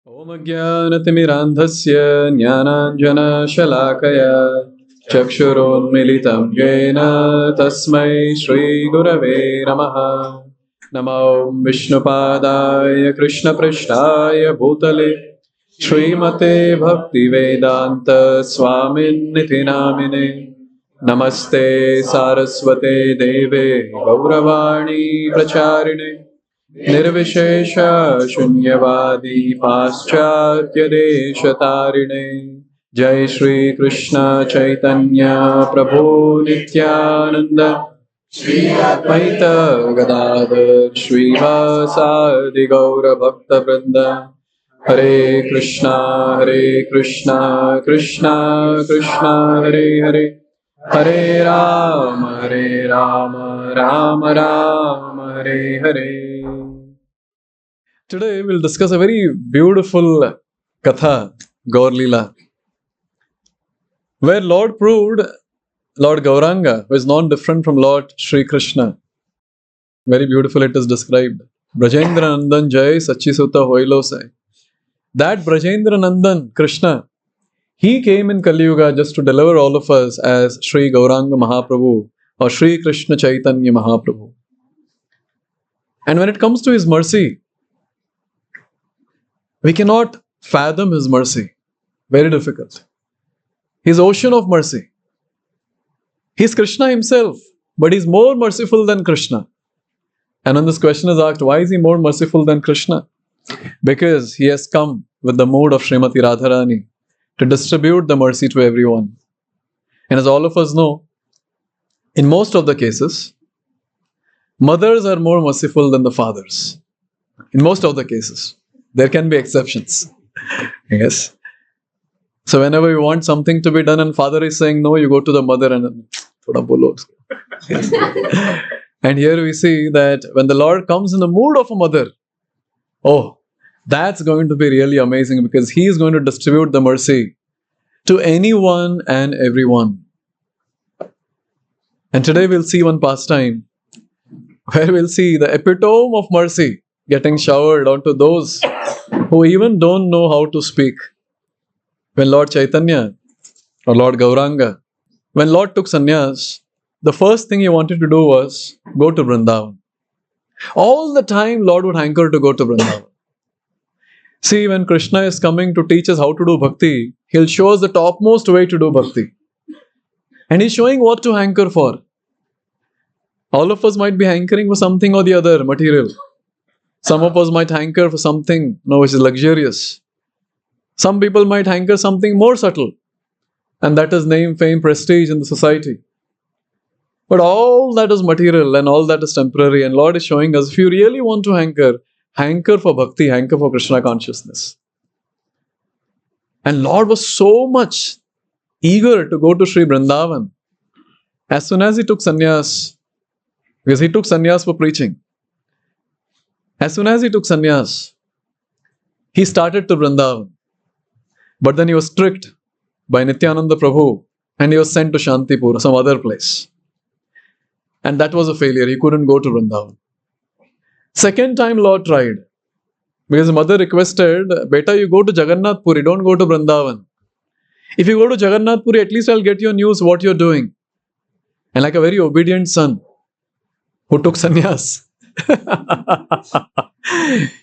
Om Ajnanatimirandhasya Jnananjanashalaakaya Chakshurunmilitam Yena Tasmai Shri Gurave Namaha. Namo Vishnupadaya Krishna Prishtaya Bhutale Srimate Bhaktivedanta Swamin Niti Namine Namaste Saraswate Deve Gauravani Pracharine Nirvishesha Shunyavadi Paschatya Deshatarine Jai Shri Krishna Chaitanya Prabhu Nityananda Shri Advaita Gadadhar Shri Vasadi Gaura Bhakta Vrinda Hare Krishna Krishna Krishna Hare Hare Hare Rama Rama Rama Hare Hare. Today we'll discuss a very beautiful Katha, Gaur Leela, where Lord proved Lord Gauranga, who is non-different from Lord Sri Krishna. Very beautiful it is described. Brajendra Nandan Jai Sachisuta Hoilo Sai. That Brajendra Nandan, Krishna, he came in Kali Yuga just to deliver all of us as Sri Gauranga Mahaprabhu or Sri Krishna Chaitanya Mahaprabhu. And when it comes to his mercy, we cannot fathom his mercy. Very difficult. His ocean of mercy. He's Krishna himself, but he's more merciful than Krishna. And when this question is asked, why is he more merciful than Krishna? Because he has come with the mood of Srimati Radharani to distribute the mercy to everyone. And as all of us know, in most of the cases, mothers are more merciful than the fathers. In most of the cases. There can be exceptions. Yes. So whenever you want something to be done and father is saying no, you go to the mother and thoda bolo. Yes. And here we see that when the Lord comes in the mood of a mother, oh, that's going to be really amazing because he is going to distribute the mercy to anyone and everyone. And today we'll see one pastime where we'll see the epitome of mercy getting showered onto those who even don't know how to speak. When Lord Chaitanya or Lord Gauranga, when Lord took sannyas, the first thing he wanted to do was go to Vrindavan. All the time Lord would hanker to go to Vrindavan. See, when Krishna is coming to teach us how to do bhakti, he'll show us the topmost way to do bhakti. And he's showing what to hanker for. All of us might be hankering for something or the other, material. Some of us might hanker for something which is luxurious. Some people might hanker something more subtle. And that is name, fame, prestige in the society. But all that is material and all that is temporary. And Lord is showing us, if you really want to hanker for bhakti, hanker for Krishna consciousness. And Lord was so much eager to go to Sri Vrindavan. As soon as he took sannyas, because he took sannyas for preaching. As soon as he took sannyas, he started to Vrindavan. But then he was tricked by Nityananda Prabhu and he was sent to Shantipur, some other place. And that was a failure. He couldn't go to Vrindavan. Second time Lord tried. Because his mother requested, Beta, you go to Jagannath Puri, don't go to Vrindavan. If you go to Jagannath Puri, at least I'll get your news what you're doing. And like a very obedient son who took sannyas,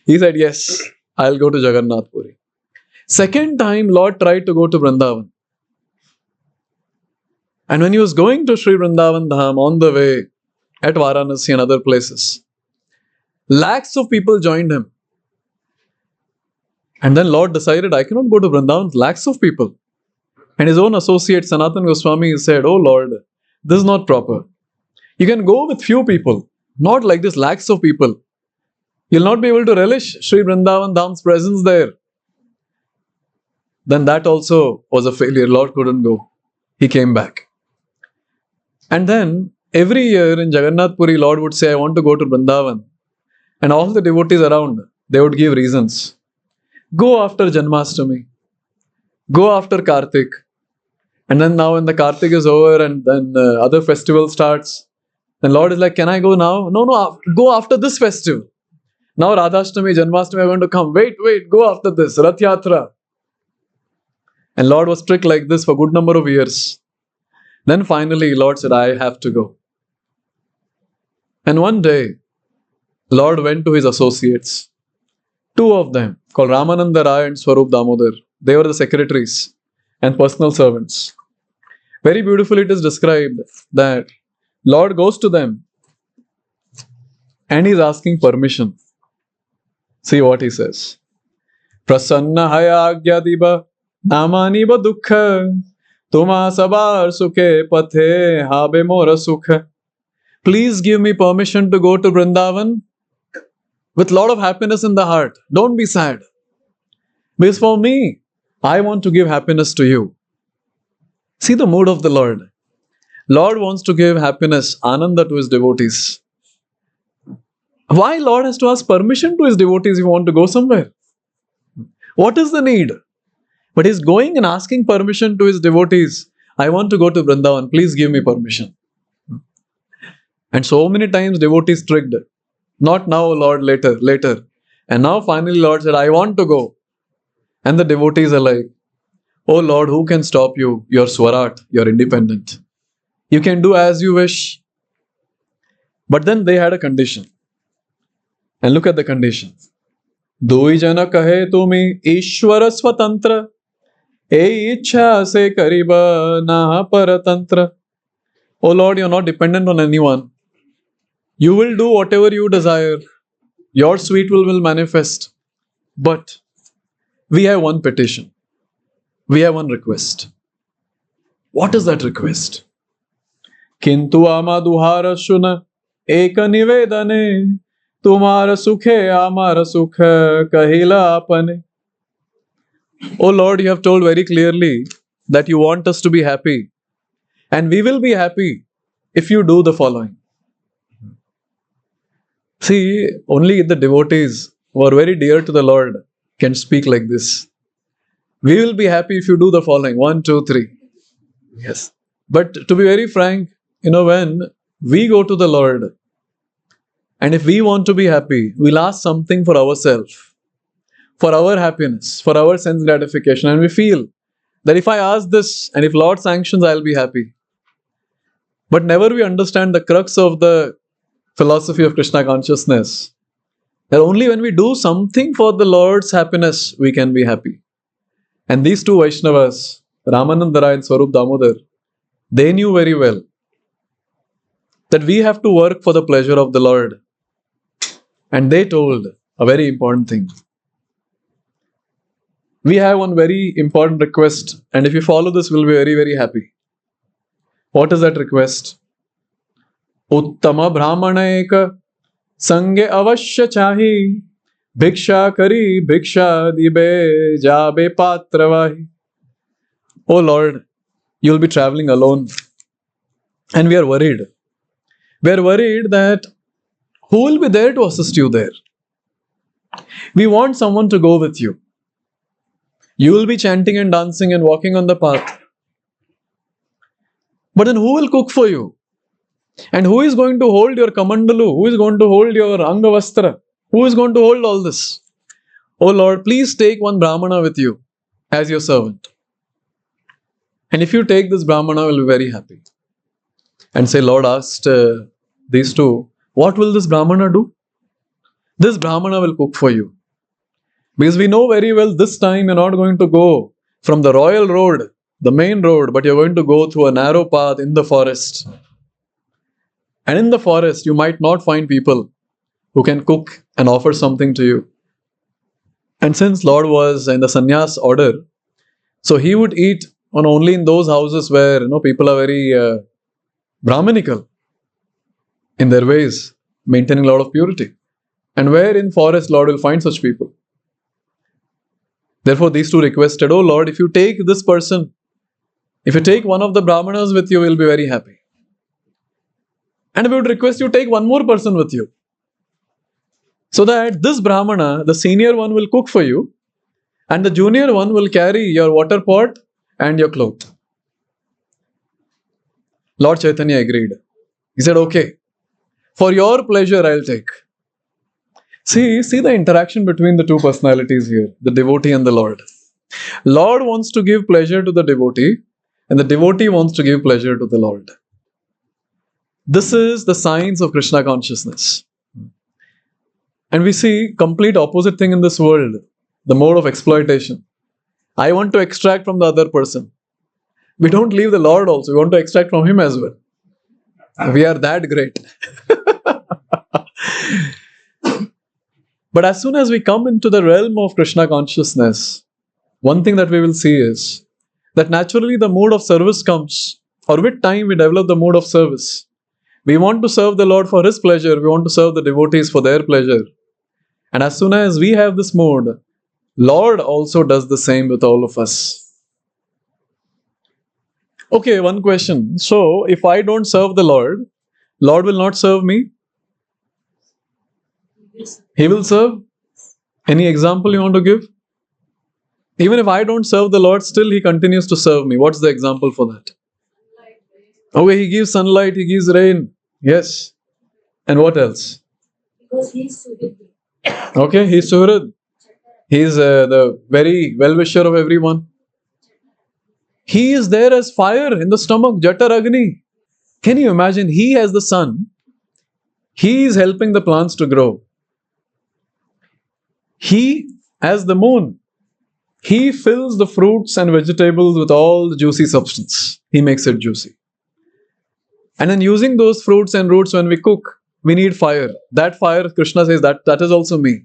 he said, yes, I'll go to Jagannath Puri. Second time, Lord tried to go to Vrindavan. And when he was going to Sri Vrindavan Dham on the way at Varanasi and other places, lakhs of people joined him. And then Lord decided, I cannot go to Vrindavan, lakhs of people. And his own associate Sanatan Goswami said, oh Lord, this is not proper. You can go with few people, not like this lakhs of people. You'll not be able to relish Sri Vrindavan Dham's presence there. Then that also was a failure. Lord couldn't go. He came back. And then every year in Jagannath Puri, Lord would say, I want to go to Vrindavan. And all the devotees around, they would give reasons. Go after Janmashtami. Go after Kartik. And then now when the Kartik is over and then other festival starts, then Lord is like, can I go now? No, go after this festival. Now Radhashtami, Janmashtami are going to come. Wait, go after this. Rath Yatra. And Lord was strict like this for a good number of years. Then finally, Lord said, I have to go. And one day, Lord went to his associates. Two of them, called Ramananda Rai and Swarup Damodar. They were the secretaries and personal servants. Very beautifully it is described that Lord goes to them and he's asking permission. See what he says. Prasanna haya agyadiba namani ba dukkha tuma sabar sukhe pathe habe mora sukha. Please give me permission to go to Vrindavan with a lot of happiness in the heart. Don't be sad. Because for me, I want to give happiness to you. See the mood of the Lord. Lord wants to give happiness, ananda to his devotees. Why Lord has to ask permission to his devotees if you want to go somewhere? What is the need? But he's going and asking permission to his devotees. I want to go to Vrindavan. Please give me permission. And so many times devotees tricked. Not now, Lord, later. And now finally Lord said, I want to go. And the devotees are like, oh Lord, who can stop you? You're Swarat, you're independent. You can do as you wish. But then they had a condition. And look at the condition. Doi jana kahe tumi Ishwara swatantra e ichha se kariba na paratantra. Oh Lord, you're not dependent on anyone. You will do whatever you desire. Your sweet will manifest. But we have one petition. We have one request. What is that request? Kintu ama duhara shuna eka nivedane tumara sukhe amara sukha kahila apane. Oh Lord, you have told very clearly that you want us to be happy. And we will be happy if you do the following. See, only the devotees who are very dear to the Lord can speak like this. We will be happy if you do the following. 1, 2, 3. Yes. But to be very frank, when we go to the Lord and if we want to be happy, we'll ask something for ourselves, for our happiness, for our sense gratification. And we feel that if I ask this and if Lord sanctions, I'll be happy. But never we understand the crux of the philosophy of Krishna consciousness. That only when we do something for the Lord's happiness, we can be happy. And these two Vaishnavas, Ramananda Rai and Swarup Damodar, they knew very well that we have to work for the pleasure of the Lord. And they told a very important thing. We have one very important request, and if you follow this, we'll be very, very happy. What is that request? Uttama Brahmana eka sange avashya chahi bhiksha kari bhiksha dibe jabe patravahi. Oh Lord, you'll be traveling alone. And we are worried. We are worried that who will be there to assist you there? We want someone to go with you. You will be chanting and dancing and walking on the path. But then who will cook for you? And who is going to hold your kamandalu? Who is going to hold your angavastra? Who is going to hold all this? Oh Lord, please take one Brahmana with you as your servant. And if you take this Brahmana, we'll be very happy. And say, Lord asked these two, what will this Brahmana do? This Brahmana will cook for you. Because we know very well this time you're not going to go from the royal road, the main road, but you're going to go through a narrow path in the forest. And in the forest, you might not find people who can cook and offer something to you. And since Lord was in the sannyas order, so he would eat only in those houses where people are very Brahminical in their ways, maintaining a lot of purity. And where in forest, Lord will find such people. Therefore, these two requested, oh Lord, if you take this person, if you take one of the Brahmanas with you, we'll be very happy. And we would request you take one more person with you. So that this Brahmana, the senior one, will cook for you. And the junior one will carry your water pot and your cloth. Lord Chaitanya agreed. He said, okay, for your pleasure I'll take. See the interaction between the two personalities here, the devotee and the Lord. Lord wants to give pleasure to the devotee, and the devotee wants to give pleasure to the Lord. This is the science of Krishna consciousness. And we see complete opposite thing in this world, the mode of exploitation. I want to extract from the other person. We don't leave the Lord also, we want to extract from him as well. We are that great. But as soon as we come into the realm of Krishna consciousness, one thing that we will see is that naturally the mood of service comes, or with time we develop the mood of service. We want to serve the Lord for His pleasure, we want to serve the devotees for their pleasure. And as soon as we have this mood, Lord also does the same with all of us. Okay, one question. So, if I don't serve the Lord, Lord will not serve me? He will serve? Any example you want to give? Even if I don't serve the Lord, still He continues to serve me. What's the example for that? Okay, He gives sunlight, He gives rain. Yes. And what else? Because He is Surit. Okay, He's Surat. He's the very well-wisher of everyone. He is there as fire in the stomach, Jatar Agni. Can you imagine? He as the sun, He is helping the plants to grow. He as the moon, He fills the fruits and vegetables with all the juicy substance. He makes it juicy. And then using those fruits and roots when we cook, we need fire. That fire, Krishna says, that is also me.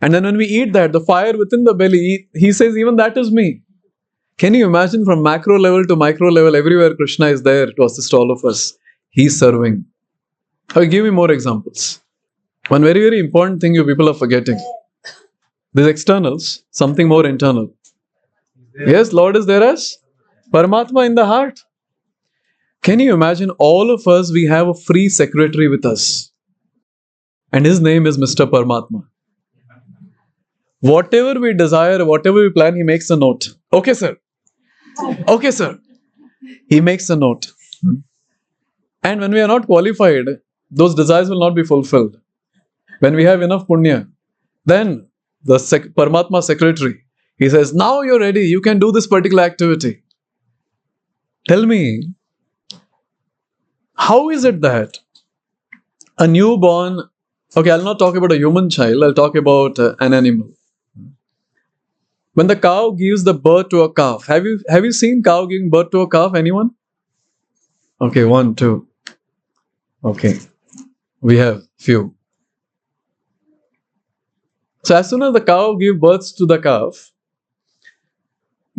And then when we eat that, the fire within the belly, He says, even that is me. Can you imagine from macro level to micro level, everywhere Krishna is there to assist all of us. He's serving. Okay, give me more examples. One very, very important thing you people are forgetting. These externals, something more internal. Yes, Lord is there as Paramatma in the heart. Can you imagine all of us, we have a free secretary with us. And his name is Mr. Paramatma. Whatever we desire, whatever we plan, he makes a note. Okay, sir. Okay, sir. He makes a note. And when we are not qualified, those desires will not be fulfilled. When we have enough punya, then the Paramatma secretary, he says, now you're ready, you can do this particular activity. Tell me, how is it that a newborn, okay, I'll not talk about a human child, I'll talk about an animal. When the cow gives the birth to a calf, have you seen cow giving birth to a calf? Anyone? Okay, 1, 2. Okay, we have few. So as soon as the cow gives birth to the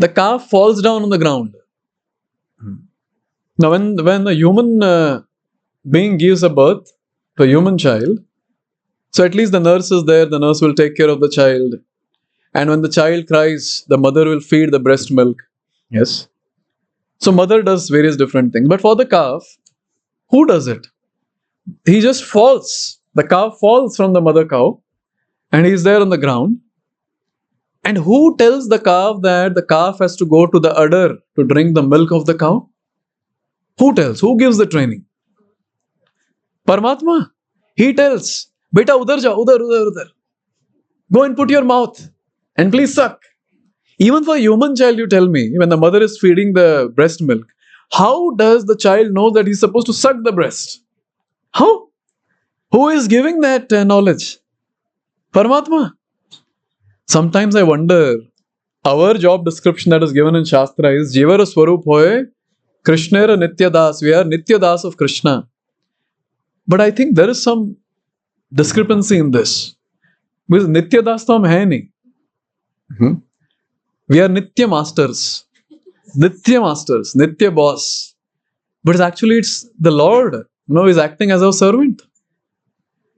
calf falls down on the ground. Now when a human being gives a birth to a human child, so at least the nurse is there, the nurse will take care of the child. And when the child cries, the mother will feed the breast milk. Yes. So mother does various different things. But for the calf, who does it? He just falls. The calf falls from the mother cow and he is there on the ground. And who tells the calf that the calf has to go to the udder to drink the milk of the cow? Who tells? Who gives the training? Paramatma. He tells, Beta udar ja, udar. Go and put your mouth and please suck. Even for a human child, you tell me, when the mother is feeding the breast milk, how does the child know that he's supposed to suck the breast? How? Who is giving that knowledge? Paramatma. Sometimes I wonder, our job description that is given in Shastra is Jivara Swarup Hoye, Krishnera Nitya Das. We are Nitya Das of Krishna. But I think there is some discrepancy in this. Because Nitya Das to hum hai nahi. We are Nitya Masters. Nitya Masters. Nitya Boss. But it's the Lord, is acting as our servant.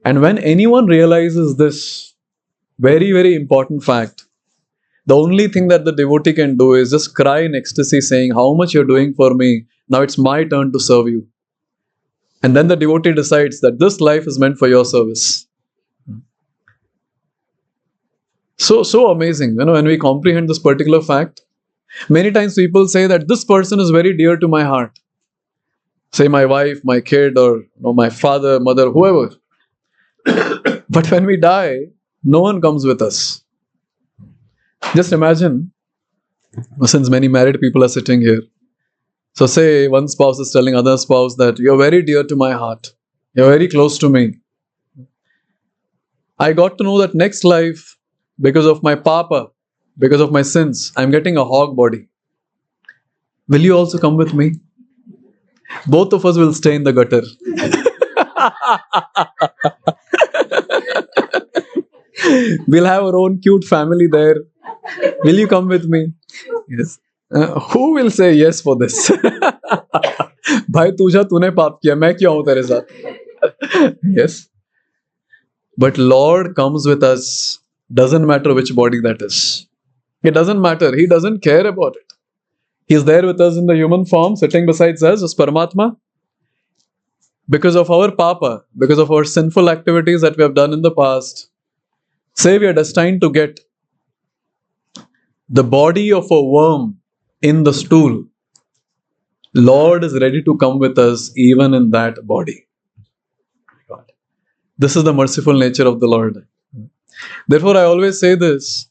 And when anyone realizes this very, very important fact, the only thing that the devotee can do is just cry in ecstasy saying, how much you're doing for me, now it's my turn to serve you. And then the devotee decides that this life is meant for your service. So amazing, when we comprehend this particular fact. Many times people say that this person is very dear to my heart. Say my wife, my kid, or my father, mother, whoever. But when we die, no one comes with us. Just imagine, since many married people are sitting here. So say one spouse is telling other spouse that you're very dear to my heart. You're very close to me. I got to know that next life, because of my papa, because of my sins, I'm getting a hog body. Will you also come with me? Both of us will stay in the gutter. We'll have our own cute family there. Will you come with me? Yes. Who will say yes for this? भाई तुझा तूने पाप किया, मैं क्यों हूं तेरे साथ? Yes. But Lord comes with us. Doesn't matter which body that is. It doesn't matter. He doesn't care about it. He's there with us in the human form, sitting beside us as Paramatma. Because of our papa, because of our sinful activities that we have done in the past, say we are destined to get the body of a worm in the stool. Lord is ready to come with us even in that body. This is the merciful nature of the Lord. Therefore, I always say this,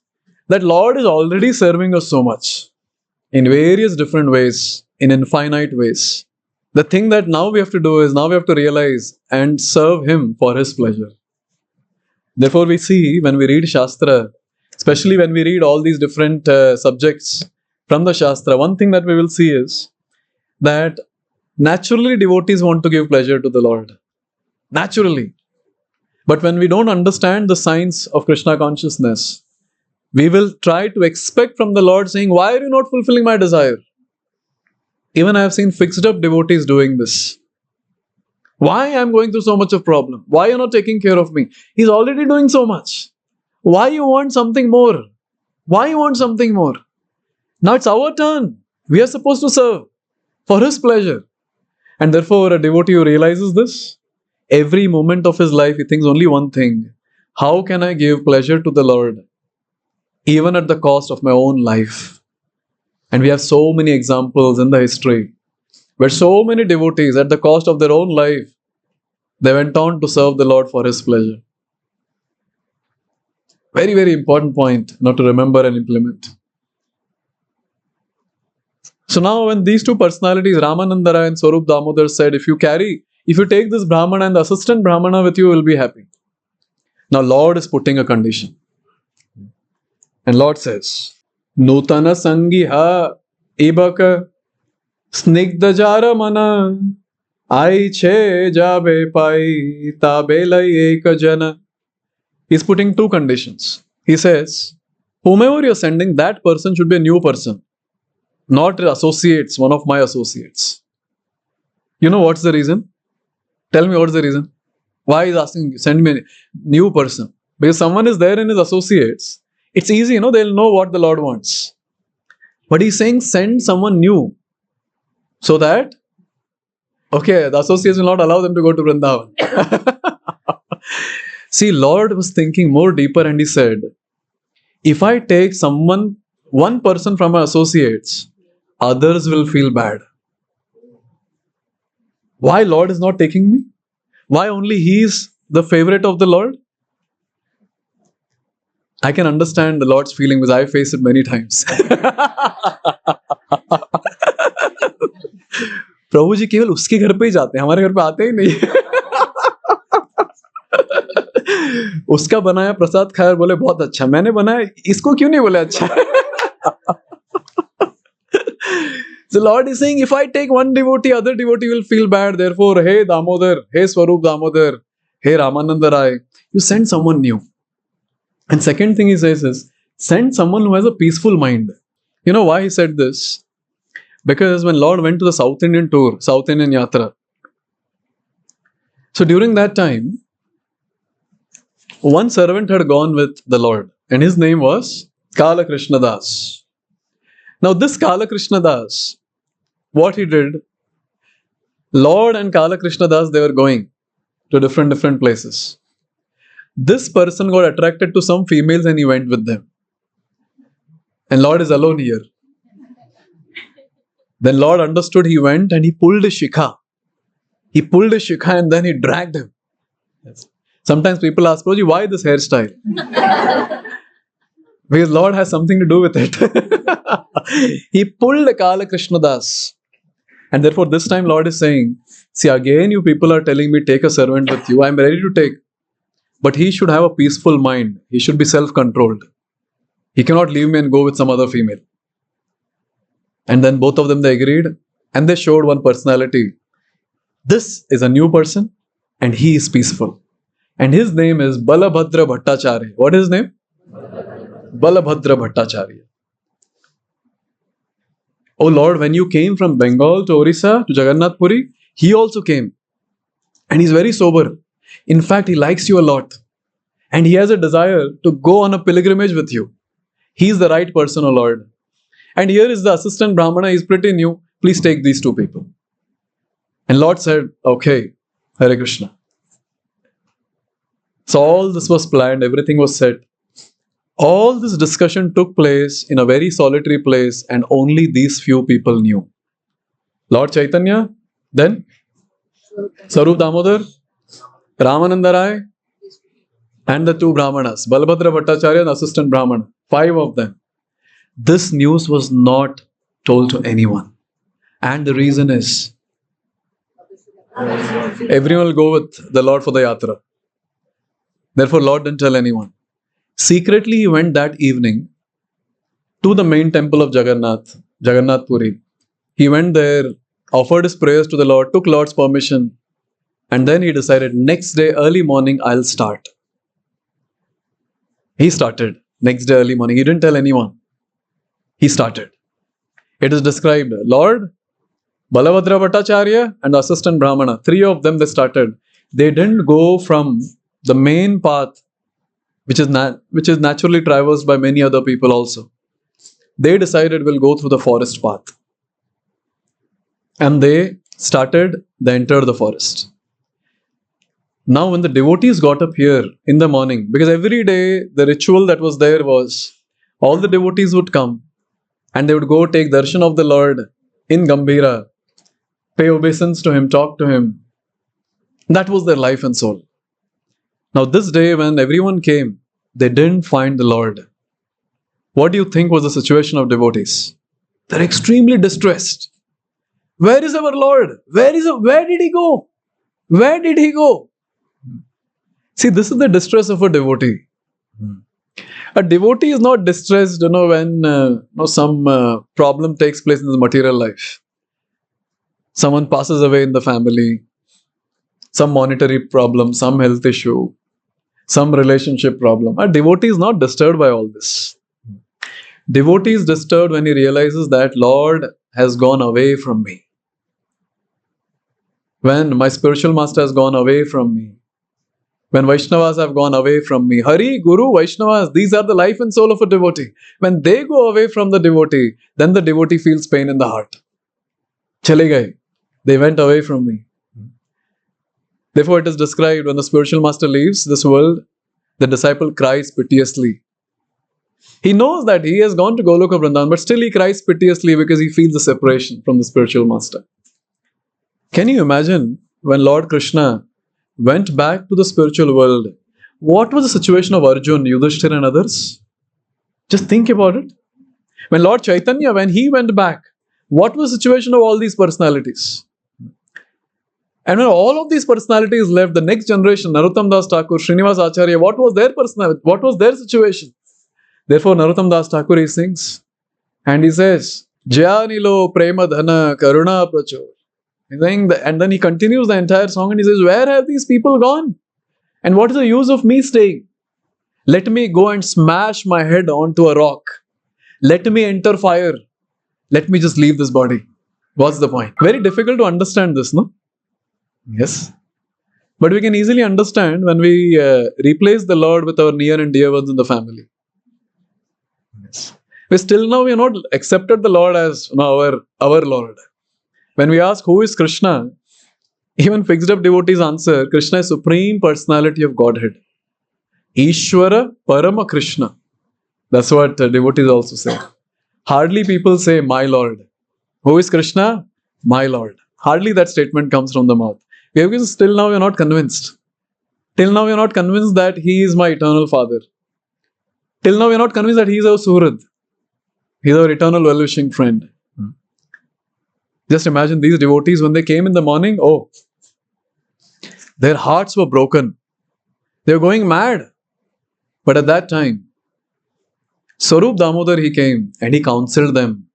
that Lord is already serving us so much in various different ways, in infinite ways. The thing that now we have to do is, now we have to realize and serve Him for His pleasure. Therefore, we see when we read Shastra, especially when we read all these different subjects from the Shastra, one thing that we will see is that naturally devotees want to give pleasure to the Lord. Naturally. But when we don't understand the science of Krishna consciousness, we will try to expect from the Lord saying, why are you not fulfilling my desire? Even I have seen fixed up devotees doing this. Why I am going through so much of problem? Why you are not taking care of me? He's already doing so much. Why you want something more? Why you want something more? Now it's our turn. We are supposed to serve for His pleasure. And therefore a devotee who realizes this, every moment of his life he thinks only one thing. How can I give pleasure to the Lord? Even at the cost of my own life. And we have so many examples in the history where so many devotees at the cost of their own life, they went on to serve the Lord for His pleasure. Very, very important point not to remember and implement. So now when these two personalities, Ramananda Rai and Swarup Damodar, said, if you take this Brahmana and the assistant Brahmana with you, you will be happy. Now Lord is putting a condition. And Lord says, Nutana Sangiha Ibaka Snigdha Jara Mana Ai Che Jabe Pai Tabelai Eka Jana. He's putting two conditions. He says, whomever you're sending, that person should be a new person. Not associates, one of my associates. You know what's the reason? Tell me what's the reason? Why he's asking, send me a new person? Because someone is there in his associates. It's easy, they'll know what the Lord wants. But he's saying, send someone new. So that, the associates will not allow them to go to Vrindavan. See, Lord was thinking more deeper and He said, if I take one person from my associates, others will feel bad. Why Lord is not taking me? Why only He is the favorite of the Lord? I can understand the Lord's feeling because I faced it many times. प्रभु जी केवल उसके घर पे ही जाते हैं, हमारे घर पे आते ही नहीं. उसका बनाया प्रसाद खाया और बोले बहुत अच्छा, मैंने बनाया इसको क्यों नहीं बोले अच्छा? The Lord is saying, if I take one devotee, other devotee will feel bad. Therefore, hey Damodar, hey Swarup Damodar, hey Ramananda Rai, you send someone new. And second thing He says is, send someone who has a peaceful mind. You know why He said this? Because when Lord went to the South Indian tour, South Indian Yatra, so during that time, one servant had gone with the Lord and his name was Kala Krishna Das. Now this Kala Krishna Das, what he did, Lord and Kala Krishna Das, they were going to different places. This person got attracted to some females and he went with them. And Lord is alone here. Then Lord understood, He went and He pulled his shikha. He pulled his shikha and then He dragged him. Yes. Sometimes people ask, Prabhuji, why this hairstyle? Because Lord has something to do with it. He pulled a Kala Krishna Das. And therefore this time Lord is saying, see, again you people are telling me take a servant with you. I am ready to take. But he should have a peaceful mind. He should be self-controlled. He cannot leave me and go with some other female. And then both of them, they agreed. And they showed one personality. This is a new person and he is peaceful. And his name is Balabhadra Bhattacharya. What is his name? Balabhadra Bhattacharya. Oh Lord, when you came from Bengal to Orissa, to Jagannath Puri, he also came. And he's very sober. In fact, he likes you a lot. And he has a desire to go on a pilgrimage with you. He's the right person, oh Lord. And here is the assistant Brahmana, he's pretty new. Please take these two people. And Lord said, okay, Hare Krishna. So all this was planned, everything was set. All this discussion took place in a very solitary place and only these few people knew. Lord Chaitanya, then Sarup Damodar, Ramananda Rai, and the two Brahmanas, Balabhadra Bhattacharya and assistant Brahmana, 5 of them. This news was not told to anyone. And the reason is, everyone will go with the Lord for the yatra. Therefore, Lord didn't tell anyone. Secretly, he went that evening to the main temple of Jagannath Puri. He went there, offered his prayers to the Lord, took Lord's permission, and then he decided, next day early morning, I'll start. He started next day early morning. He didn't tell anyone. He started. It is described, Lord, Balabhadra Bhattacharya and the assistant Brahmana, 3 of them they started. They didn't go from the main path, which is naturally traversed by many other people also. They decided we'll go through the forest path. And they entered the forest. Now when the devotees got up here in the morning, because every day the ritual that was there was, all the devotees would come and they would go take darshan of the Lord in Gambhira, pay obeisance to him, talk to him. That was their life and soul. Now this day when everyone came, they didn't find the Lord. What do you think was the situation of devotees? They're extremely distressed. Where is our Lord? Where did he go? Where did he go? See, this is the distress of a devotee. A devotee is not distressed, when some problem takes place in the material life. Someone passes away in the family, some monetary problem, some health issue, some relationship problem. A devotee is not disturbed by all this. Devotee is disturbed when he realizes that Lord has gone away from me. When my spiritual master has gone away from me. When Vaishnavas have gone away from me. Hari, Guru, Vaishnavas, these are the life and soul of a devotee. When they go away from the devotee, then the devotee feels pain in the heart. Chale gaye. They went away from me. Therefore, it is described when the spiritual master leaves this world, the disciple cries piteously. He knows that he has gone to Goloka Vrindavan, but still he cries piteously because he feels the separation from the spiritual master. Can you imagine when Lord Krishna went back to the spiritual world, what was the situation of Arjun, Yudhishthira and others? Just think about it. When Lord Chaitanya, when he went back, what was the situation of all these personalities? And when all of these personalities left, the next generation, Narottam Das Thakur, Srinivas Acharya, what was their personality? What was their situation? Therefore, Narottam Das Thakur, he sings and he says, Jayanilo Prema Dhana Karuna Prachor. And then he continues the entire song and he says, where have these people gone? And what is the use of me staying? Let me go and smash my head onto a rock. Let me enter fire. Let me just leave this body. What's the point? Very difficult to understand this, no? Yes. But we can easily understand when we replace the Lord with our near and dear ones in the family. Yes. We have not accepted the Lord as our Lord. When we ask who is Krishna, even fixed up devotees answer, Krishna is Supreme Personality of Godhead. Ishvara Parama Krishna. That's what devotees also say. Hardly people say, my Lord. Who is Krishna? My Lord. Hardly that statement comes from the mouth. Because still now we are not convinced. Till now we are not convinced that He is my eternal Father. Till now we are not convinced that He is our Suhrad. He is our eternal well-wishing friend. Just imagine these devotees when they came in the morning, oh, their hearts were broken. They were going mad. But at that time, Swarup Damodar, he came and he counseled them.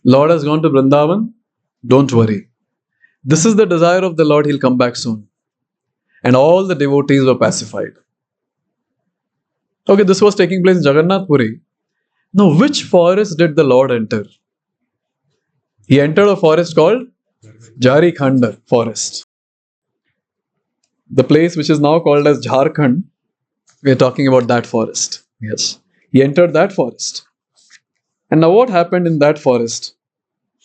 Lord has gone to Vrindavan, don't worry. This is the desire of the Lord, He'll come back soon. And all the devotees were pacified. Okay, this was taking place in Jagannath Puri. Now, which forest did the Lord enter? He entered a forest called Jhārikhaṇḍa forest. The place which is now called as Jhārikhaṇḍa, we are talking about that forest. Yes. He entered that forest. And now what happened in that forest?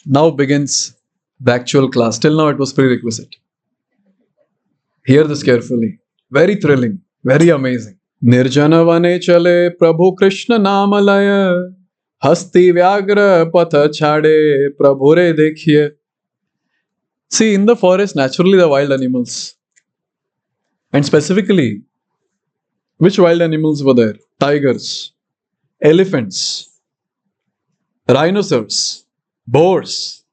Now begins the actual class. Till now it was prerequisite. Hear this carefully. Very thrilling. Very amazing. Nirjana vane chale Prabhu Krishna namalaya Hasti vyagra patha chade Prabhu re dekhiye. See, in the forest, naturally the wild animals. And specifically, which wild animals were there? Tigers, elephants, rhinoceros, boars.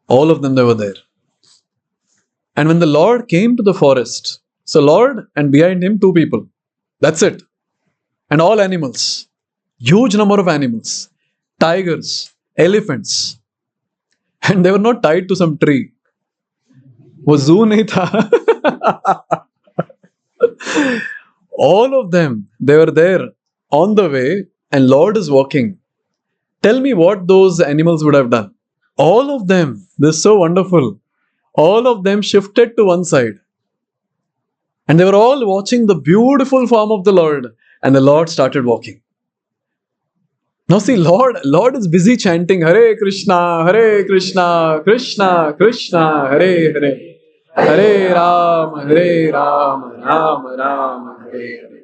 All of them, they were there. And when the Lord came to the forest, so Lord and behind Him 2 people. That's it. And all animals. Huge number of animals. Tigers, elephants. And they were not tied to some tree. वो zoo नहीं था. All of them, they were there on the way and Lord is walking. Tell me what those animals would have done. All of them, this is so wonderful. All of them shifted to one side. And they were all watching the beautiful form of the Lord. And the Lord started walking. Now see, Lord is busy chanting Hare Krishna, Krishna, Krishna, Hare Hare. Hare Ram, Ram Ram, Hare Hare.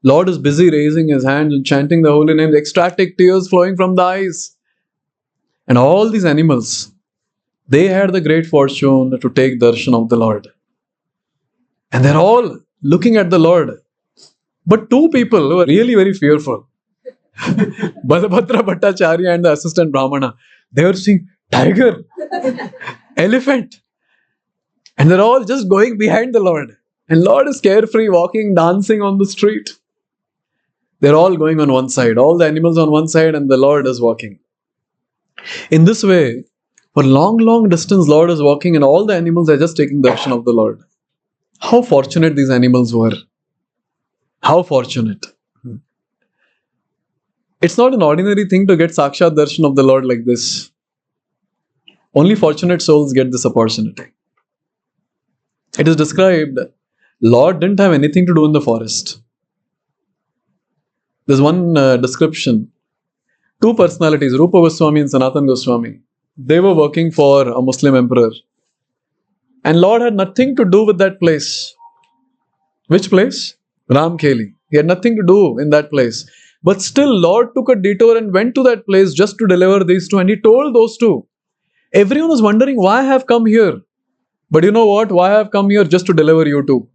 Lord is busy raising His hands and chanting the holy names, ecstatic tears flowing from the eyes. And all these animals, they had the great fortune to take darshan of the Lord. And they're all looking at the Lord. But 2 people were really very fearful. Balabhadra Bhattacharya and the assistant Brahmana. They were seeing tiger, elephant. And they're all just going behind the Lord. And Lord is carefree, walking, dancing on the street. They're all going on one side. All the animals on one side and the Lord is walking. In this way, for long distance, Lord is walking and all the animals are just taking darshan of the Lord. How fortunate these animals were. How fortunate. It's not an ordinary thing to get Sakshat darshan of the Lord like this. Only fortunate souls get this opportunity. It is described, Lord didn't have anything to do in the forest. There's one description. 2 personalities, Rupa Goswami and Sanatan Goswami, they were working for a Muslim emperor. And Lord had nothing to do with that place. Which place? Ramkheli. He had nothing to do in that place. But still, Lord took a detour and went to that place just to deliver these 2. And He told those 2. Everyone was wondering, why I have come here? But you know what? Why I have come here? Just to deliver you too.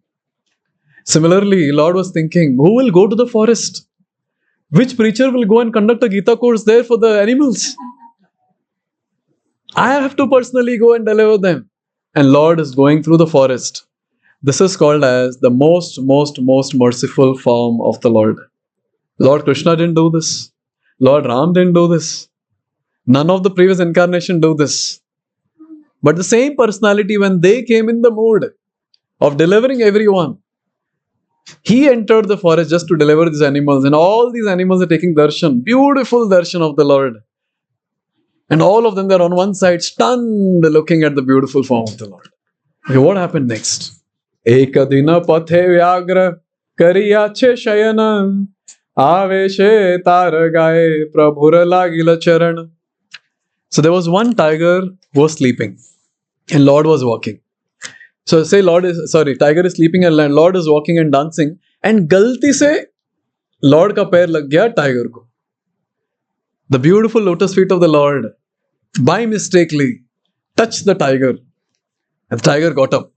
Similarly, Lord was thinking, who will go to the forest? Which preacher will go and conduct a Gita course there for the animals? I have to personally go and deliver them. And Lord is going through the forest. This is called as the most merciful form of the Lord. Lord Krishna didn't do this. Lord Ram didn't do this. None of the previous incarnations do this. But the same personality, when they came in the mood of delivering everyone, He entered the forest just to deliver these animals. And all these animals are taking darshan, beautiful darshan of the Lord. And all of them, they're on one side, stunned, looking at the beautiful form of the Lord. Okay, what happened next? Ekadina pathe vyagra kariyache shayana aveshe taragaye prabhura lagila charan. So there was one tiger who was sleeping and Lord was walking. So say tiger is sleeping and Lord is walking and dancing and galti se Lord ka pair lag gaya tiger ko. The beautiful lotus feet of the Lord, by mistakenly, touched the tiger. And the tiger got up.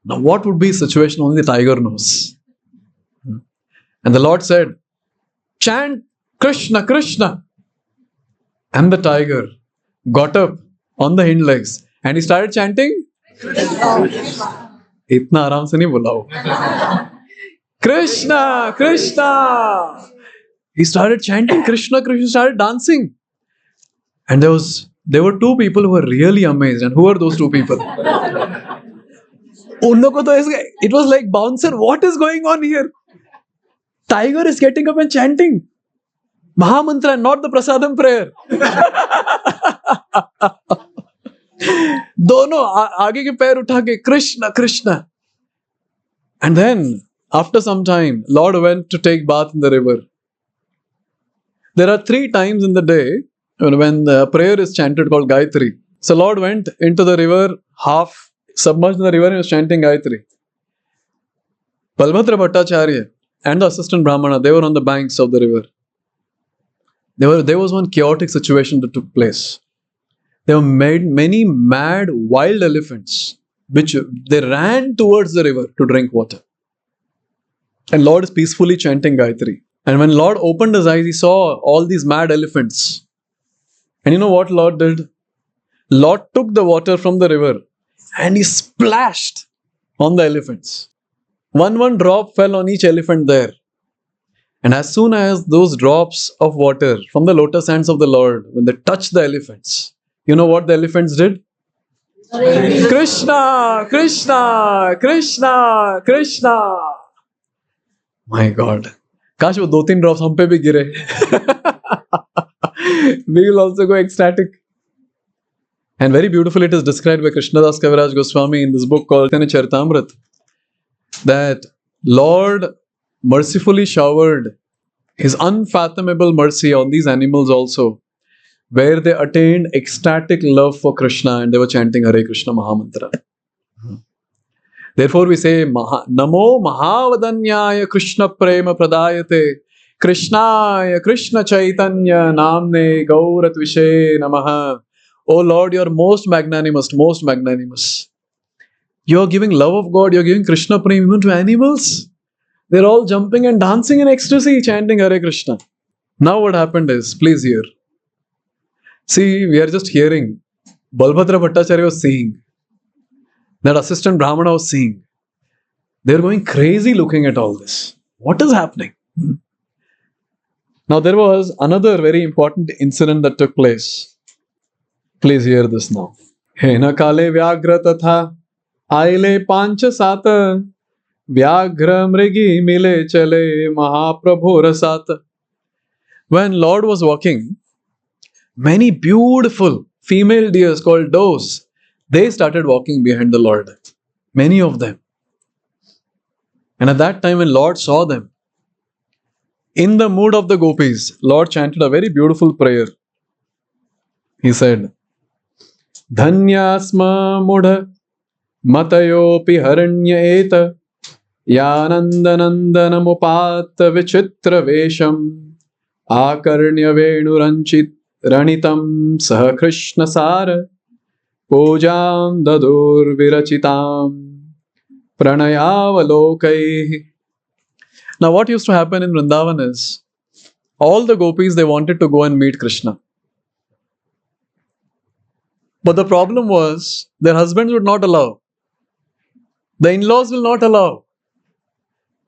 Now what would be the situation? Only the tiger knows. And the Lord said, chant Krishna, Krishna. And the tiger got up on the hind legs and he started chanting. इतना आराम से नहीं बोला वो. Krishna, Krishna. He started chanting Krishna, Krishna, started dancing. And there were two people who were really amazed. And who are those two people? It was like bouncer. What is going on here? Tiger is getting up and chanting Mahamantra, not the Prasadam prayer. दोनों आगे के पैर उठा के Krishna, Krishna. And then after some time, Lord went to take bath in the river. There are 3 times in the day when the prayer is chanted called Gayatri. So Lord went into the river, half submerged in the river and was chanting Gayatri. Balbhadra Bhattacharya and the assistant Brahmana, they were on the banks of the river. There was one chaotic situation that took place. There were many mad wild elephants which they ran towards the river to drink water. And Lord is peacefully chanting Gayatri. And when Lord opened his eyes, he saw all these mad elephants. And you know what Lord did? Lord took the water from the river and he splashed on the elephants. One drop fell on each elephant there. And as soon as those drops of water from the lotus hands of the Lord, when they touched the elephants, you know what the elephants did? Krishna, Krishna, Krishna, Krishna. My God. Kash wo 2-3 drops hum pe bhi gire. We will also go ecstatic. And very beautifully it is described by Krishnadas Kaviraj Goswami in this book called Charitamrita, that Lord mercifully showered his unfathomable mercy on these animals also, where they attained ecstatic love for Krishna and they were chanting Hare Krishna Mahamantra. Therefore we say, Namo Mahavadanyaya Krishna Prema Pradayate Krishnaya Krishna Chaitanya Namne Gauratvishe Namaha. O Lord, you are most magnanimous, most magnanimous. You are giving love of God, you are giving Krishna Prema even to animals. They are all jumping and dancing in ecstasy, chanting Hare Krishna. Now what happened is, please hear. See, we are just hearing. Balbhadra Bhattacharya was seeing. That assistant Brahmana was seeing. They are going crazy looking at all this. What is happening? Now there was another very important incident that took place. Please hear this now. Hena kale vyagra tatha aile pancha sata vyagra mrigi mile chale mahaprabhu rasata. When Lord was walking, many beautiful female deers called does, they started walking behind the Lord. Many of them. And at that time when Lord saw them, in the mood of the gopis, Lord chanted a very beautiful prayer. He said, Dhanyasma mudha matayopi haranya eta yanandanandanam upata vichitra vesham akarnya venuranchit ranitam saha krishna sara pujam dadur virachitam pranayavalokai. Now what used to happen in Vrindavan is, all the gopis, they wanted to go and meet Krishna. But the problem was, their husbands would not allow. The in-laws will not allow.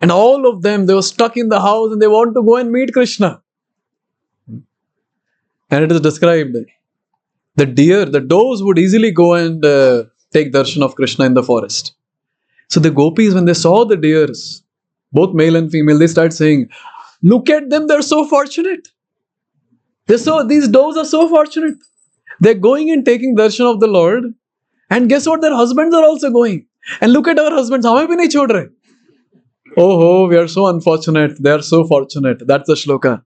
And all of them, they were stuck in the house and they want to go and meet Krishna. And it is described, the deer, the does would easily go and take darshan of Krishna in the forest. So the gopis, when they saw the deers, both male and female, they start saying, look at them, they're so fortunate. These does are so fortunate. They're going and taking darshan of the Lord. And guess what? Their husbands are also going. And look at our husbands. Hame bhi nahi chhod rahe. Oh, we are so unfortunate. They are so fortunate. That's the shloka.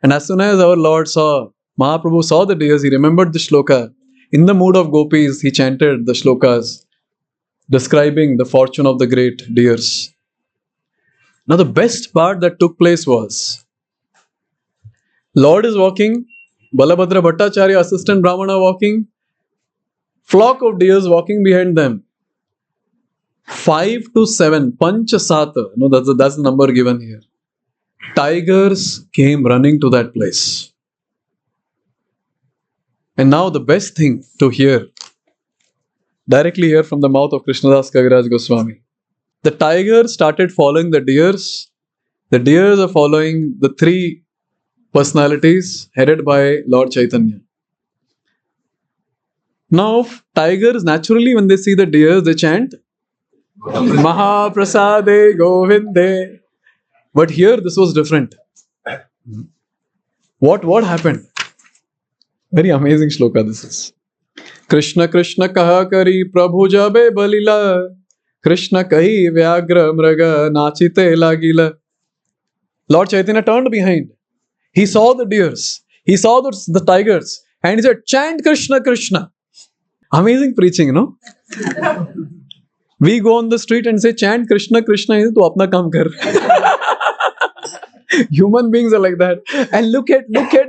And as soon as our Lord saw, Mahaprabhu saw the deers, he remembered the shloka. In the mood of gopis, he chanted the shlokas describing the fortune of the great deers. Now the best part that took place was, Lord is walking, Balabhadra Bhattacharya, assistant Brahmana walking, flock of deers walking behind them. 5 to 7, Panch Sata, no, that's the number given here. Tigers came running to that place. And now the best thing to hear, directly hear from the mouth of Krishnadas Kaviraj Goswami. The tigers started following the deers. The deers are following the three personalities headed by Lord Chaitanya. Now, tigers naturally, when they see the deers, they chant Mahaprasade Govinde. But here, this was different. What happened? Very amazing shloka this is. Krishna Krishna kaha kari prabhu jabe balila. Krishna kahi vyagra mraga nachite lagila. Lord Chaitanya turned behind. He saw the deers. He saw the tigers. And he said, chant Krishna Krishna. Amazing preaching, you know. We go on the street and say, chant Krishna Krishna. Tu apna kaam kar. Human beings are like that. And look at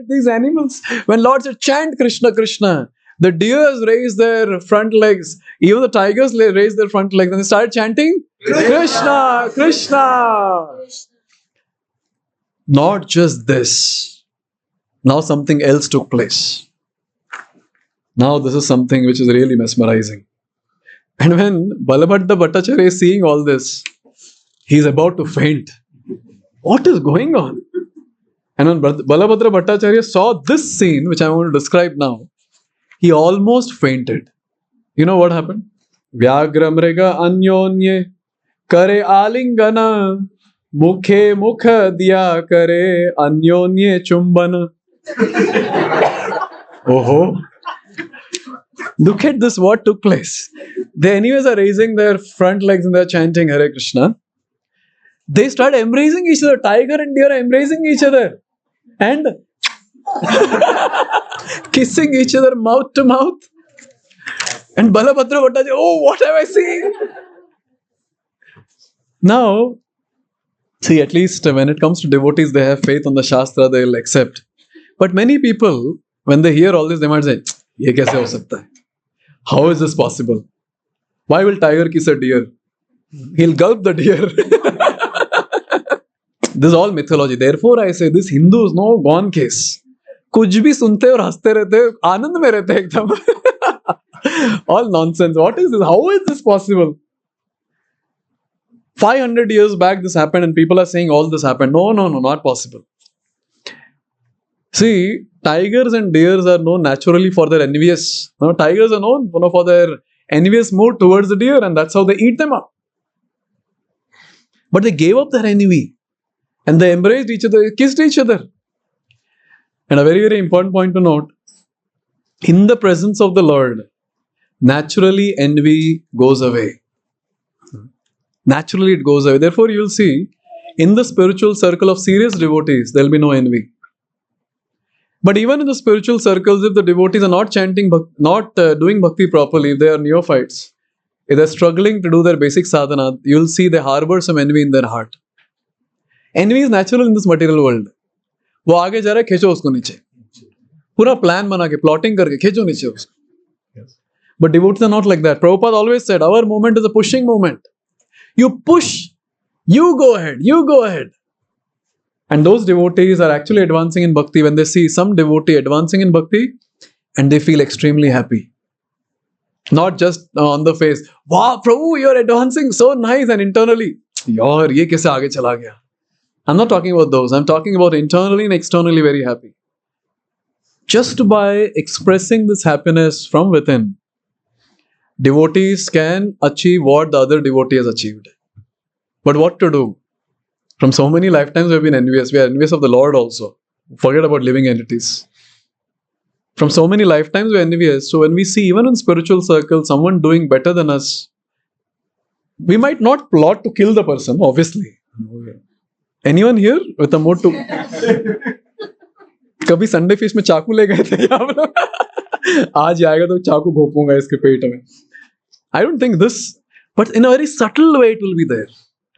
these animals. When Lord said, chant Krishna Krishna, the deers raised their front legs. Even the tigers raised their front legs. And they started chanting, Krishna Krishna. Not just this. Now something else took place. Now this is something which is really mesmerizing. And when Balabhadra Bhattacharya is seeing all this, he is about to faint. What is going on? And when Balabhadra Bhattacharya saw this scene, which I want to describe now, he almost fainted. You know what happened? Vyagra mriga anyonye kare alingana mukhe mukha diya kare anyonye chumbana. Oh, look at this, what took place. They anyways are raising their front legs and they're chanting Hare Krishna. They start embracing each other. Tiger and deer are embracing each other. And kissing each other mouth to mouth. And Balabhadra Bhattacharya, oh, what have I seen? Now, see, at least when it comes to devotees, they have faith on the Shastra, they'll accept. But many people, when they hear all this, they might say, ye kaise ho sakta hai? How is this possible? Why will tiger kiss a deer? He'll gulp the deer. This is all mythology. Therefore, I say this Hindu is no gone case. कुछ भी सुनते और हंसते रहते, आनंद में रहते एकदम. All nonsense. What is this? How is this possible? 500 years back this happened and people are saying all this happened. No, not possible. See, tigers and deers are known naturally for their envious. No, tigers are known for their envious mood towards the deer, and that's how they eat them up. But they gave up their envy and they embraced each other, kissed each other. And a very, very important point to note, in the presence of the Lord, naturally envy goes away. Naturally it goes away. Therefore, you'll see, in the spiritual circle of serious devotees, there'll be no envy. But even in the spiritual circles, if the devotees are not chanting, not doing bhakti properly, if they are neophytes, if they're struggling to do their basic sadhana, you'll see they harbor some envy in their heart. Envy is natural in this material world. वो आगे जा रहा है, खींचो उसको नीचे. पूरा plan बना के, plotting करके, खींचो नीचे उसको. But devotees are not like that. Prabhupada always said, our movement is a pushing movement. You push, you go ahead. And those devotees are actually advancing in bhakti when they see some devotee advancing in bhakti and they feel extremely happy. Not just on the face, wow, Prabhu, you're advancing so nice, and internally, yaar, ye kaise aage chala gaya. I'm not talking about those. I'm talking about internally and externally very happy. Just by expressing this happiness from within, devotees can achieve what the other devotee has achieved. But what to do? From so many lifetimes we have been envious. We are envious of the Lord also. Forget about living entities. From so many lifetimes we are envious. So when we see even in spiritual circles someone doing better than us, we might not plot to kill the person, obviously. Anyone here with a mood to... कभी Sunday fish में चाकू ले गए थे क्या आप लोग? आज आएगा तो चाकू घोपूंगा इसके पेट में. I don't think this, but in a very subtle way it will be there.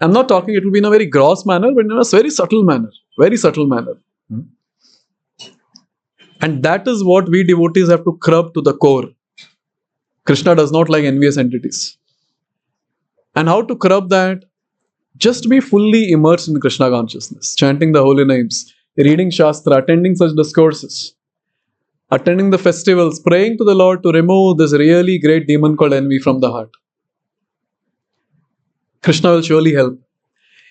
I'm not talking it will be in a very gross manner, but in a very subtle manner. Very subtle manner. And that is what we devotees have to curb to the core. Krishna does not like envious entities. And how to curb that? Just be fully immersed in Krishna consciousness, chanting the holy names, reading Shastra, attending such discourses, attending the festivals, praying to the Lord to remove this really great demon called envy from the heart. Krishna will surely help.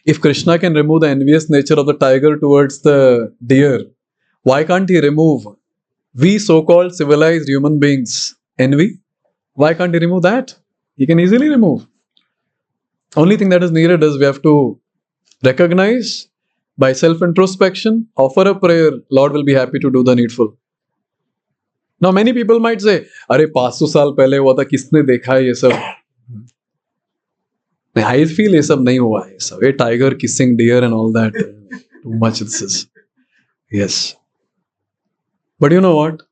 If Krishna can remove the envious nature of the tiger towards the deer, why can't he remove we so-called civilized human beings envy? Why can't he remove that? He can easily remove. Only thing that is needed is we have to recognize by self-introspection, offer a prayer, Lord will be happy to do the needful. Now many people might say, अरे 500 साल पहले हुआ था, किसने देखा है ये सब? I feel ये सब नहीं हुआ है, ये सब. A tiger kissing deer and all that. Too much this is. Yes. But you know what?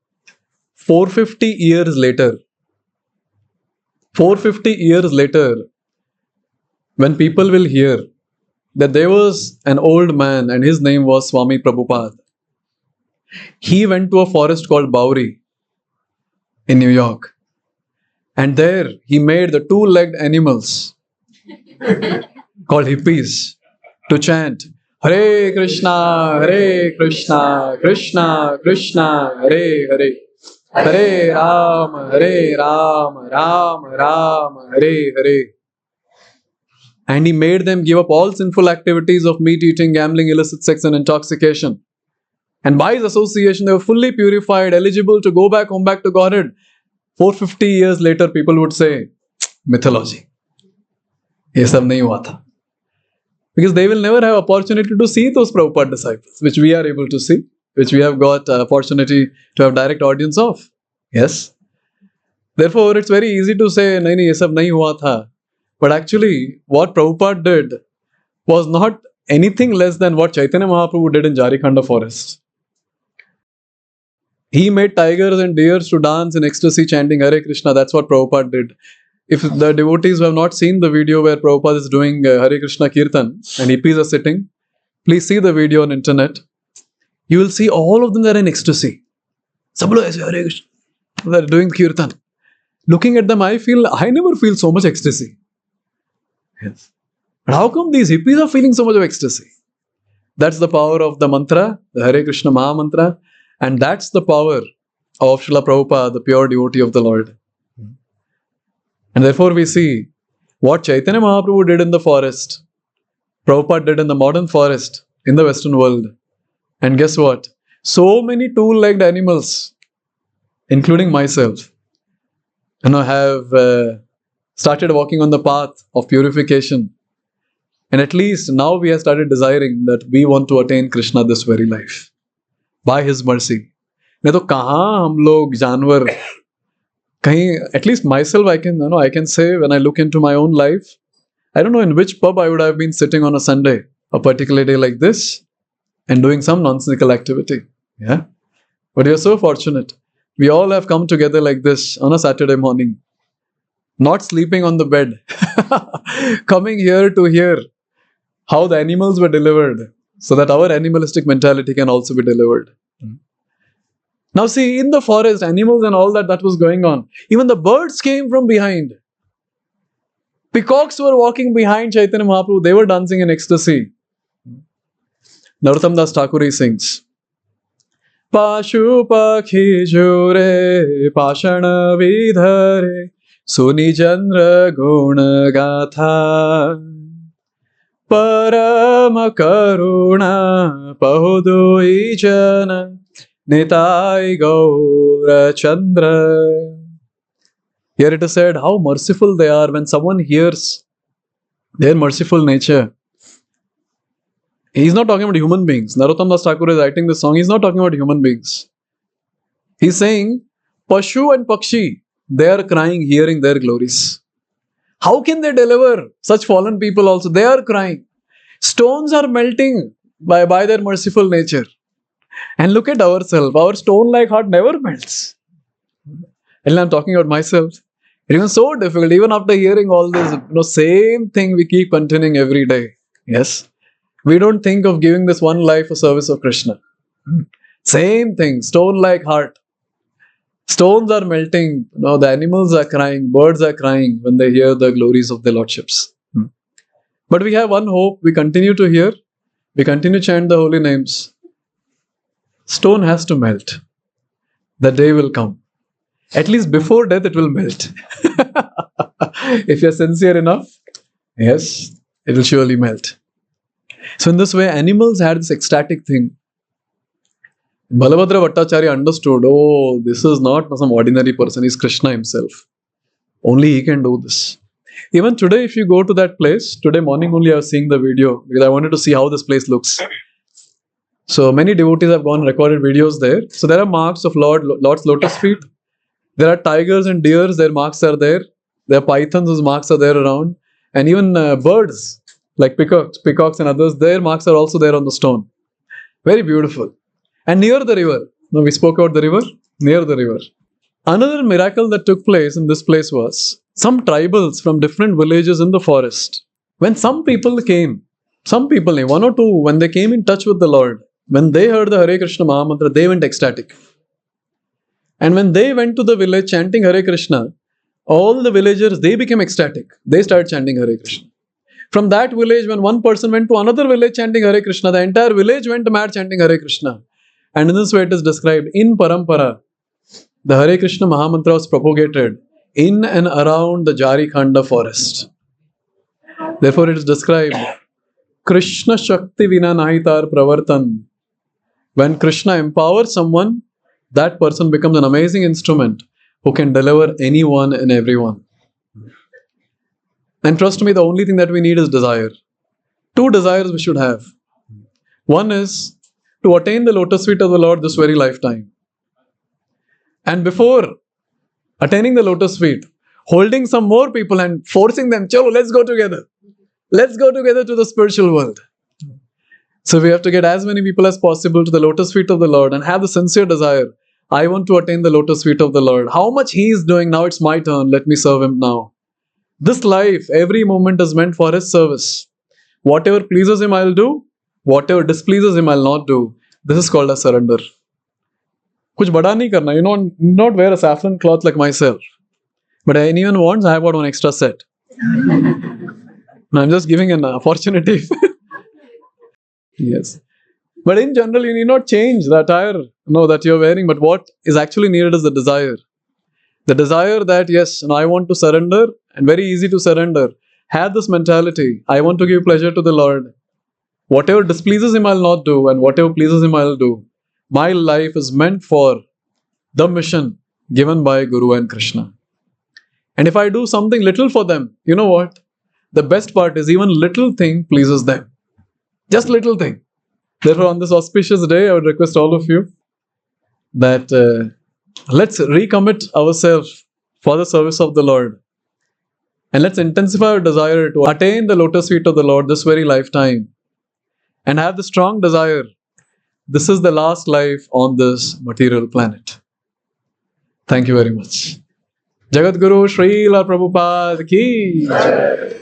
450 years later, when people will hear that there was an old man and his name was Swami Prabhupada. He went to a forest called Bowery in New York. And there he made the two-legged animals called hippies to chant Hare Krishna, Krishna Krishna, Hare Hare, Hare Ram, Ram Ram, Hare Hare. And he made them give up all sinful activities of meat eating, gambling, illicit sex and intoxication. And by his association, they were fully purified, eligible to go back home, back to Godhead. 450 years later, people would say, mythology. ये सब नहीं हुआ था. Because they will never have opportunity to see those Prabhupada disciples, which we are able to see, which we have got opportunity to have direct audience of. Yes. Therefore, it's very easy to say, नहीं नहीं ये सब नहीं हुआ था. But actually, what Prabhupada did was not anything less than what Chaitanya Mahaprabhu did in Jhārikhaṇḍa forest. He made tigers and deers to dance in ecstasy chanting Hare Krishna. That's what Prabhupada did. If the devotees who have not seen the video where Prabhupada is doing Hare Krishna Kirtan and hippies are sitting, please see the video on internet. You will see all of them there in ecstasy. Sab log aise Hare Krishna. They are doing Kirtan. Looking at them, I never feel so much ecstasy. Yes. But how come these hippies are feeling so much of ecstasy? That's the power of the mantra, the Hare Krishna Maha Mantra, and that's the power of Srila Prabhupada, the pure devotee of the Lord. And therefore we see what Chaitanya Mahaprabhu did in the forest, Prabhupada did in the modern forest in the Western world. And guess what? So many two-legged animals, including myself, have started walking on the path of purification. And at least now we have started desiring that we want to attain Krishna this very life. By His mercy. नहीं तो कहाँ हम लोग जानवर कहीं, at least myself I can say when I look into my own life, I don't know in which pub I would have been sitting on a Sunday, a particular day like this, and doing some nonsensical activity. Yeah. But we are so fortunate. We all have come together like this on a Saturday morning. Not sleeping on the bed. Coming here to hear how the animals were delivered so that our animalistic mentality can also be delivered. Now see, in the forest, animals and all that was going on. Even the birds came from behind. Peacocks were walking behind Chaitanya Mahaprabhu. They were dancing in ecstasy. Narottam Das Thakur sings. Pashu pakhi jure pashana vidhare suni chandra guna gatha Parama karuna pahudoi jana Nitai Gaura Chandra. Here it is said how merciful they are when someone hears their merciful nature. He's not talking about human beings. Narottam Das Thakur is writing this song. He's not talking about human beings. He's saying, Pashu and Pakshi, they are crying, hearing their glories. How can they deliver such fallen people also? They are crying. Stones are melting by their merciful nature. And look at ourselves. Our stone-like heart never melts. And I'm talking about myself. It is so difficult. Even after hearing all this, same thing we keep continuing every day. Yes. We don't think of giving this one life for service of Krishna. Same thing. Stone-like heart. Stones are melting. The animals are crying. Birds are crying when they hear the glories of their lordships. But we have one hope. We continue to hear. We continue to chant the holy names. Stone has to melt. The day will come. At least before death, it will melt. If you're sincere enough, yes, it will surely melt. So in this way, animals had this ecstatic thing. Balabhadra Bhattacharya understood, oh, this is not some ordinary person, he's Krishna himself. Only he can do this. Even today, if you go to that place, today morning only I was seeing the video because I wanted to see how this place looks. So many devotees have gone and recorded videos there. So there are marks of Lord's lotus feet. There are tigers and deers, their marks are there. There are pythons whose marks are there around. And even birds like peacocks and others, their marks are also there on the stone. Very beautiful. And near the river, now we spoke about the river, near the river. Another miracle that took place in this place was some tribals from different villages in the forest. When some people came, one or two, when they came in touch with the Lord, when they heard the Hare Krishna Mahamantra, they went ecstatic. And when they went to the village chanting Hare Krishna, all the villagers, they became ecstatic. They started chanting Hare Krishna. From that village, when one person went to another village chanting Hare Krishna, the entire village went mad chanting Hare Krishna. And in this way it is described, in Parampara, the Hare Krishna Mahamantra was propagated in and around the Jhārikhaṇḍa forest. Therefore it is described, Krishna Shakti Vina Nahitar Pravartan. When Krishna empowers someone, that person becomes an amazing instrument who can deliver anyone and everyone. And trust me, the only thing that we need is desire. Two desires we should have. One is to attain the lotus feet of the Lord this very lifetime. And before attaining the lotus feet, holding some more people and forcing them, chalo, let's go together. Let's go together to the spiritual world. So we have to get as many people as possible to the lotus feet of the Lord and have the sincere desire. I want to attain the lotus feet of the Lord. How much He is doing, now it's my turn. Let me serve Him now. This life, every moment is meant for His service. Whatever pleases Him, I'll do. Whatever displeases Him, I'll not do. This is called a surrender. Kuch bada nahi karna. You know, not wear a saffron cloth like myself. But anyone wants, I have got one extra set. I'm just giving an opportunity. Yes. But in general, you need not change the attire that you're wearing. But what is actually needed is the desire. The desire that, yes, I want to surrender, and very easy to surrender. Have this mentality. I want to give pleasure to the Lord. Whatever displeases Him, I'll not do. And whatever pleases Him, I'll do. My life is meant for the mission given by Guru and Krishna. And if I do something little for them, you know what? The best part is even little thing pleases them. Just little thing. Therefore, on this auspicious day, I would request all of you that let's recommit ourselves for the service of the Lord. And let's intensify our desire to attain the lotus feet of the Lord this very lifetime. And have the strong desire. This is the last life on this material planet. Thank you very much. Jagat Guru Srila Prabhupada Ki Jai.